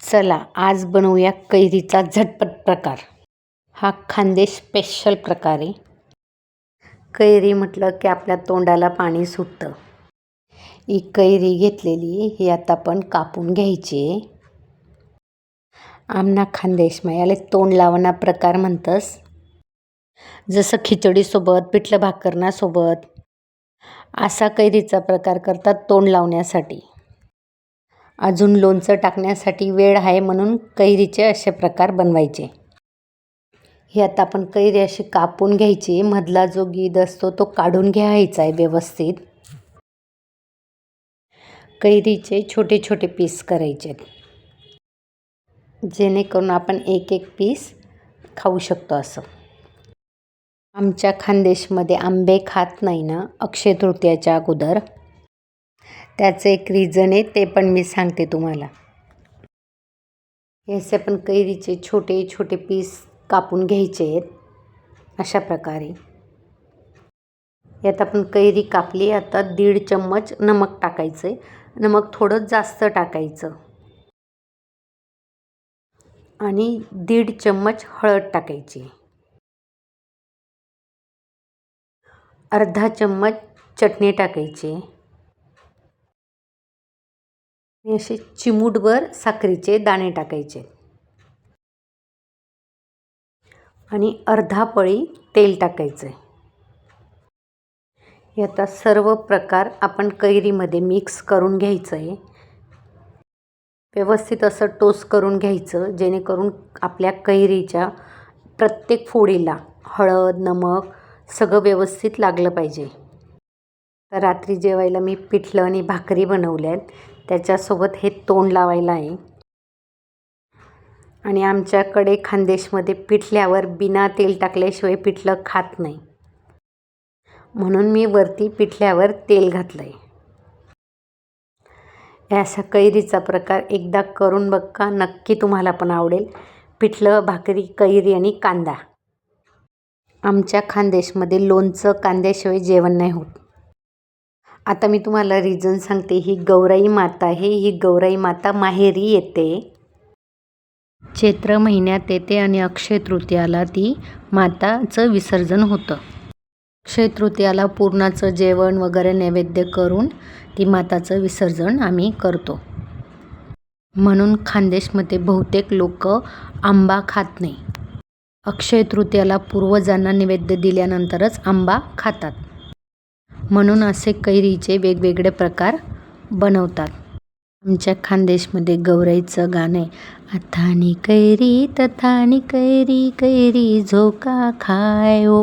चला आज बनवूया कैरीचा झटपट प्रकार. हा खानदेश स्पेशल प्रकार आहे. कैरी म्हटलं की आपल्या तोंडाला पाणी सुटतं. ही कैरी घेतलेली ही आता आपण कापून घ्यायची. आमना खानदेशमा याले तोंड लावणा प्रकार म्हणतस. जसं खिचडीसोबत पिठलं भाकरना सोबत असा कैरीचा प्रकार करतात तोंड लावण्यासाठी. अजून लोणचं टाकण्यासाठी वेळ आहे म्हणून कैरीचे असे प्रकार बनवायचे. ही आता आपण कैरी अशी कापून घ्यायची. मधला जो गीद असतो तो काढून घ्यायचा आहे व्यवस्थित. कैरीचे छोटे छोटे पीस करायचे जेणेकरून आपण एक एक पीस खाऊ शकतो. असं आमच्या खानदेशमध्ये आंबे खात नाही ना अक्षय तृतीयाच्या अगोदर. त्याचं एक रिझन आहे, ते पण मी सांगते तुम्हाला. याचे पण कैरीचे छोटे छोटे पीस कापून घ्यायचे आहेत अशा प्रकारे. यात आपण कैरी कापली. आता 1.5 चम्मच नमक टाकायचं आहे. नमक थोडं जास्त टाकायचं आणि 1.5 चम्मच हळद टाकायची. अर्धा चम्मच चटणी टाकायची. असे चिमूटभर साखरेचे दाणे टाकायचे आणि अर्धा पळी तेल टाकायचं. यात सर्व प्रकार आपण कैरीमध्ये मिक्स करून घ्यायचं आहे. व्यवस्थित असं टोस्ट करून घ्यायचं जेणेकरून आपल्या कैरीच्या प्रत्येक फोडीला हळद नमक सगळं व्यवस्थित लागलं पाहिजे. तर रात्री जेवायला मी पिठलं आणि भाकरी बनवल्यात. त्याच्यासोबत हे तोंड लावायला आहे. आणि आमच्याकडे खानदेशमध्ये पिठल्यावर बिना तेल टाकल्याशिवाय पिठलं खात नाही, म्हणून मी वरती पिठल्यावर तेल घातलं आहे. असा कैरीचा प्रकार एकदा करून बघा, नक्की तुम्हाला पण आवडेल. पिठलं भाकरी कैरी आणि कांदा. आमच्या खानदेशमध्ये लोणचं कांद्याशिवाय जेवण नाही होत. आता मी तुम्हाला रिझन सांगते. ही गौराई माता आहे. ही गौराई माता माहेरी येते. चैत्र महिन्यात येते आणि अक्षय तृतीयाला ती माताचं विसर्जन होतं. अक्षय तृतीयाला पुरणाचं जेवण वगैरे नैवेद्य करून ती माताचं विसर्जन आम्ही करतो. म्हणून खानदेशमध्ये बहुतेक लोक आंबा खात नाही. अक्षय तृतीयाला पूर्वजांना नैवेद्य दिल्यानंतरच आंबा खातात. म्हणून असे कैरीचे वेगवेगळे प्रकार बनवतात. आमच्या खानदेशमध्ये गौराईचं गाणं आहे. अथानी कैरी तथानी कैरी कैरी झोका खायो.